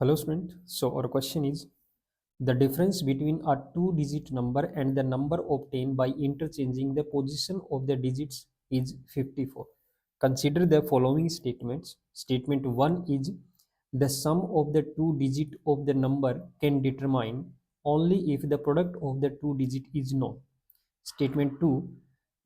Hello student, so our question is the difference between a two-digit number and the number obtained by interchanging the position of the digits is 54. Consider the following statements. Statement 1 is the sum of the two digit of the number can determine only if the product of the two digit is known. Statement 2,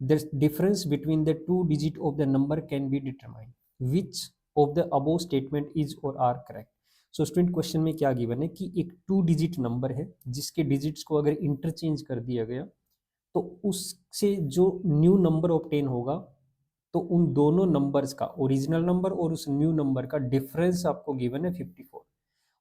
the difference between the two digit of the number can be determined. Which of the above statement is or are correct? So student question में क्या given है कि एक two digit number है जिसके digits को अगर interchange कर दिया गया तो उससे जो न्यू नंबर ऑब्टेन होगा तो उन दोनों नंबर्स का ओरिजिनल नंबर और उस न्यू नंबर का डिफरेंस आपको गिवन है 54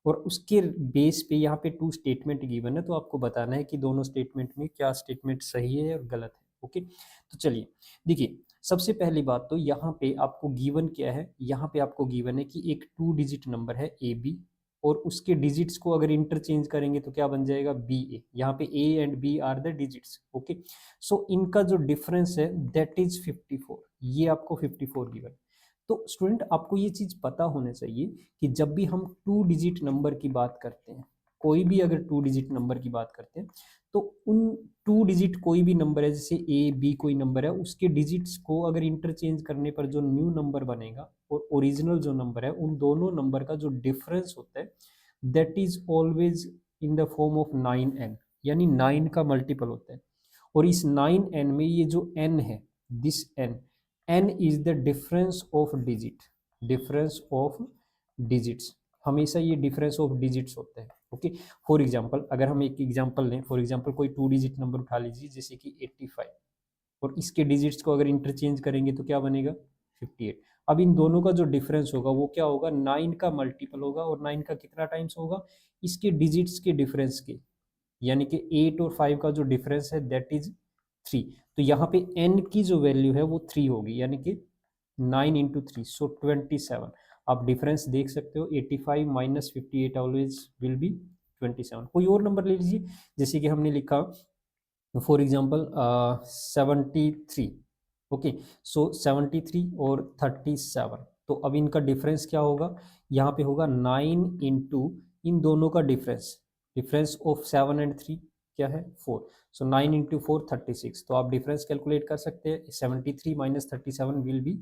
और उसके बेस पे यहाँ पे टू स्टेटमेंट गिवन है तो आपको बताना है कि दोनों स्टेटमेंट में क्या स्टेटमेंट सही है और गलत है। ओके, तो चलिए देखिए, सबसे पहली बात तो यहाँ पे आपको गिवन क्या है, यहाँ पे आपको गिवन है कि एक टू डिजिट नंबर है ए बी और उसके डिजिट्स को अगर इंटरचेंज करेंगे तो क्या बन जाएगा बी ए। यहाँ पे A and B are the digits. Okay, so इनका जो डिफरेंस है दैट इज 54, ये आपको 54 गिवन। तो स्टूडेंट आपको ये चीज पता होना चाहिए कि जब भी हम टू डिजिट नंबर की बात करते हैं, कोई भी अगर टू डिजिट नंबर की बात करते हैं तो उन टू डिजिट कोई भी नंबर है, जैसे ए बी कोई नंबर है, उसके डिजिट्स को अगर इंटरचेंज करने पर जो न्यू नंबर बनेगा और ओरिजिनल जो नंबर है उन दोनों नंबर का जो डिफरेंस होता है that is always in the form of 9n, यानी 9 का मल्टीपल होता है। और इस 9n में ये जो n है, this n is the difference of digit, difference of digits, हमेशा ये डिफरेंस ऑफ डिजिट्स होता है। ओके, फॉर एग्जांपल अगर हम एक एग्जांपल लें, फॉर एग्जांपल कोई टू डिजिट नंबर उठा लीजिए जैसे कि 85 और इसके डिजिट्स को अगर इंटरचेंज करेंगे तो क्या बनेगा 58। अब इन दोनों का जो डिफरेंस होगा वो क्या होगा, 9 का मल्टीपल होगा और 9 का कितना टाइम्स होगा इसके डिजिट्स के डिफरेंस के, यानी कि 8 और 5 का जो डिफरेंस है दैट इज 3। तो यहाँ पे n की जो वैल्यू है वो 3 होगी, यानी कि 9 इंटू 3 सो 27। आप डिफरेंस देख सकते हो, 85 माइनस 58 ऑलवेज विल बी 27। कोई और नंबर ले लीजिए, जैसे कि हमने लिखा फॉर एग्जांपल 73। ओके, सो 73 और 37, तो अब इनका डिफरेंस क्या होगा, यहाँ पे होगा 9 इंटू इन दोनों का डिफरेंस, डिफरेंस ऑफ 7 एंड 3 क्या है 4, सो 9 इंटू 4 36। तो आप डिफरेंस कैलकुलेट कर सकते हैं, 73 माइनस 37 विल बी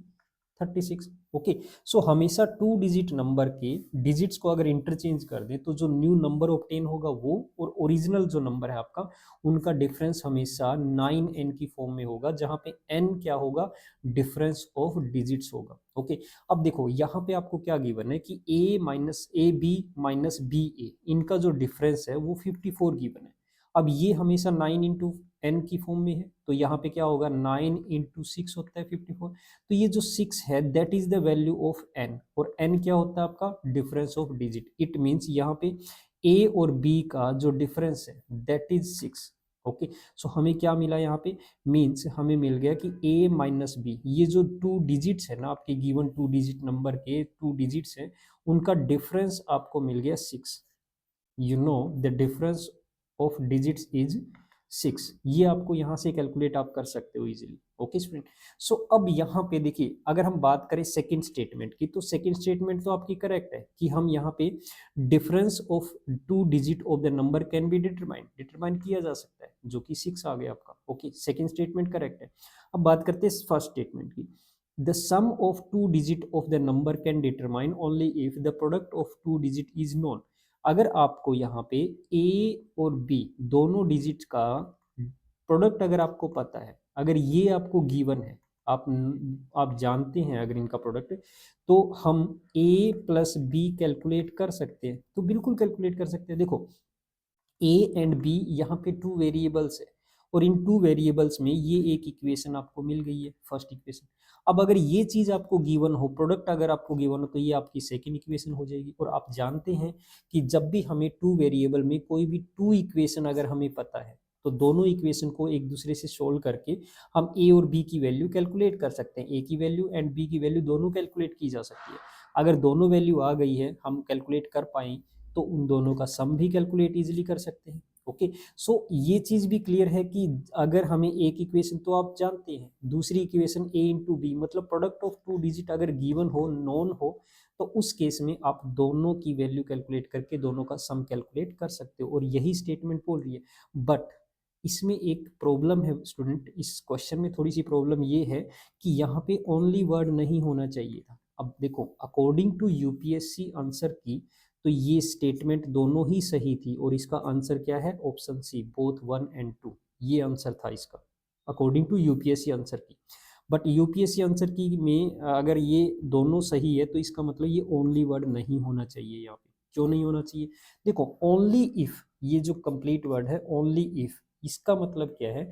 36। ओके, सो हमेशा टू डिजिट नंबर के डिजिट्स को अगर इंटरचेंज कर दें तो जो न्यू नंबर ऑब्टेन होगा वो और ओरिजिनल जो नंबर है आपका उनका डिफरेंस हमेशा 9n की फॉर्म में होगा, जहां पे n क्या होगा, डिफरेंस ऑफ डिजिट्स होगा। ओके, अब देखो यहाँ पे आपको क्या गिवन है कि a minus A B minus B A, इनका जो डिफरेंस है वो 54 गिवन है। अब ये हमेशा 9 इंटू एन की फॉर्म में है तो यहाँ पे क्या होगा 9 इंटू 6 होता है 54। तो ये जो 6 है that is the value of n और n क्या होता है आपका difference of digit. It means यहाँ पे a और b का जो डिफरेंस है दैट इज 6। ओके, सो हमें क्या मिला यहाँ पे, मीन्स हमें मिल गया कि a माइनस बी, ये जो टू डिजिट्स है ना आपके गिवन टू डिजिट नंबर के टू डिजिट्स है उनका डिफरेंस आपको मिल गया 6। You know the difference of digits is 6। ये आपको यहाँ से कैलकुलेट आप कर सकते हो इजीली। ओके स्टूडेंट, सो अब यहाँ पे देखिए अगर हम बात करें सेकंड स्टेटमेंट की तो सेकंड स्टेटमेंट तो आपकी करेक्ट है कि हम यहाँ पे difference of two digit of the number can be determine किया जा सकता है, जो कि 6 आ गया आपका। ओके, सेकंड स्टेटमेंट करेक्ट है। अब बात करते हैं फर्स्ट स्टेटमेंट की, the sum of two digit of the number can determine only if the product of two digit is known. अगर आपको यहाँ पे ए और बी दोनों डिजिट का प्रोडक्ट अगर आपको पता है, अगर ये आपको गिवन है, आप जानते हैं अगर इनका प्रोडक्ट, तो हम ए प्लस बी कैलकुलेट कर सकते हैं। तो बिल्कुल कैलकुलेट कर सकते हैं। देखो ए एंड बी यहाँ पे टू वेरिएबल्स है और इन टू वेरिएबल्स में ये एक इक्वेशन आपको मिल गई है, फर्स्ट इक्वेशन। अब अगर ये चीज आपको गिवन हो, प्रोडक्ट अगर आपको गिवन हो, तो ये आपकी सेकंड इक्वेशन हो जाएगी। और आप जानते हैं कि जब भी हमें टू वेरिएबल में कोई भी टू इक्वेशन अगर हमें पता है तो दोनों इक्वेशन को एक दूसरे से सोल्व करके हम ए और बी की वैल्यू कैलकुलेट कर सकते हैं। ए की वैल्यू एंड बी की वैल्यू दोनों कैलकुलेट की जा सकती है। अगर दोनों वैल्यू आ गई है, हम कैलकुलेट कर पाए, तो उन दोनों का सम भी कैलकुलेट इजीली कर सकते हैं। ओके, सो ये चीज भी क्लियर है कि अगर हमें एक इक्वेशन तो आप जानते हैं, दूसरी इक्वेशन ए इंटू बी मतलब प्रोडक्ट ऑफ टू डिजिट अगर गिवन हो, नोन हो, तो उस केस में आप दोनों की वैल्यू कैलकुलेट करके दोनों का सम कैलकुलेट कर सकते हो, और यही स्टेटमेंट बोल रही है। बट इसमें एक प्रॉब्लम है स्टूडेंट, इस क्वेश्चन में थोड़ी सी प्रॉब्लम ये है कि यहाँ पे ओनली वर्ड नहीं होना चाहिए था। अब देखो, अकॉर्डिंग टू यूपीएससी आंसर की तो ये स्टेटमेंट दोनों ही सही थी, और इसका आंसर क्या है, ऑप्शन सी, बोथ 1 एंड 2, ये आंसर था इसका अकॉर्डिंग टू यूपीएससी आंसर की। बट यूपीएससी आंसर की में अगर ये दोनों सही है तो इसका मतलब ये ओनली वर्ड नहीं होना चाहिए यहाँ पे। क्यों नहीं होना चाहिए, देखो ओनली इफ, ये जो कंप्लीट वर्ड है ओनली इफ, इसका मतलब क्या है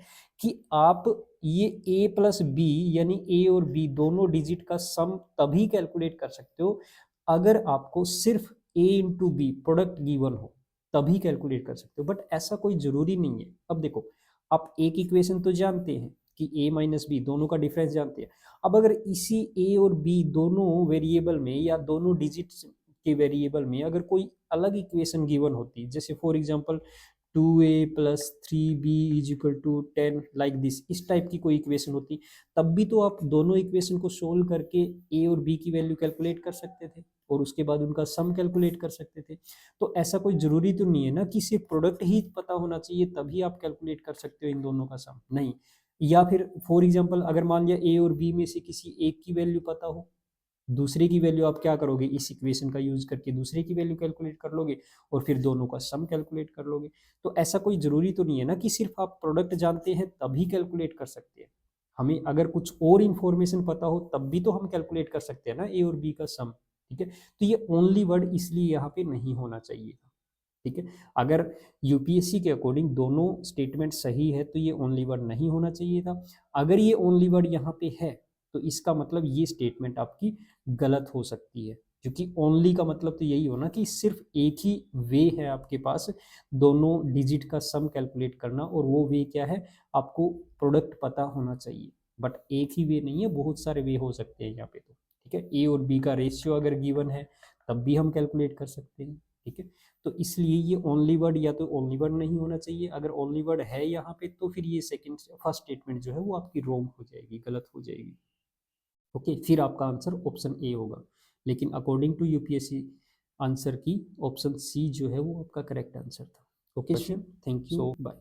कि आप ये a प्लस बी यानी a और b दोनों डिजिट का सम तभी कैलकुलेट कर सकते हो अगर आपको सिर्फ a into b product given हो, तभी कैलकुलेट कर सकते हो। बट ऐसा कोई जरूरी नहीं है। अब देखो, आप एक इक्वेशन तो जानते हैं कि a माइनस बी दोनों का डिफरेंस जानते हैं। अब अगर इसी a और b दोनों वेरिएबल में या दोनों डिजिट्स के वेरिएबल में अगर कोई अलग इक्वेशन गिवन होती, जैसे for example 2a plus 3b is equal to 10 like this, इस टाइप की कोई इक्वेशन होती, तब भी तो आप दोनों इक्वेशन को सोल्व करके a और b की वैल्यू कैलकुलेट कर सकते थे, और उसके बाद उनका सम कैलकुलेट कर सकते थे। तो ऐसा कोई जरूरी तो नहीं है ना कि सिर्फ प्रोडक्ट ही पता होना चाहिए तभी आप कैलकुलेट कर सकते हो इन दोनों का सम, नहीं। या फिर फॉर एग्जांपल अगर मान लिया a और b में से किसी एक की वैल्यू पता हो, दूसरे की वैल्यू आप क्या करोगे, इस इक्वेशन का यूज करके दूसरे की वैल्यू कैलकुलेट कर लोगे, और फिर दोनों का सम कैलकुलेट कर लोगे। तो ऐसा कोई जरूरी तो नहीं है ना कि सिर्फ आप प्रोडक्ट जानते हैं तभी कैलकुलेट कर सकते हैं। हमें अगर कुछ और इन्फॉर्मेशन पता हो तब भी तो हम कैलकुलेट कर सकते हैं ना ए और बी का सम। ठीक है, तो ये ओनली वर्ड इसलिए यहाँ पे नहीं होना चाहिए था। ठीक है, अगर यूपीएससी के अकॉर्डिंग दोनों स्टेटमेंट सही है तो ये ओनली वर्ड नहीं होना चाहिए था। अगर ये ओनली वर्ड यहाँ पे है तो इसका मतलब ये स्टेटमेंट आपकी गलत हो सकती है, क्योंकि ओनली का मतलब तो यही होना कि सिर्फ एक ही वे है आपके पास दोनों डिजिट का सम कैलकुलेट करना, और वो वे क्या है, आपको प्रोडक्ट पता होना चाहिए। बट एक ही वे नहीं है, बहुत सारे वे हो सकते हैं यहाँ पे। तो ठीक है, ए और बी का रेशियो अगर गिवन है तब भी हम कैलकुलेट कर सकते हैं। ठीक है, तो इसलिए ये ओनली वर्ड या तो ओनली वर्ड नहीं होना चाहिए, अगर ओनली वर्ड है यहाँ पे तो फिर ये सेकंड फर्स्ट स्टेटमेंट जो है वो आपकी रॉन्ग हो जाएगी, गलत हो जाएगी। ओके, फिर आपका आंसर ऑप्शन ए होगा। लेकिन according to UPSC answer key option C जो है वो आपका करेक्ट आंसर था। Okay, thank you, bye.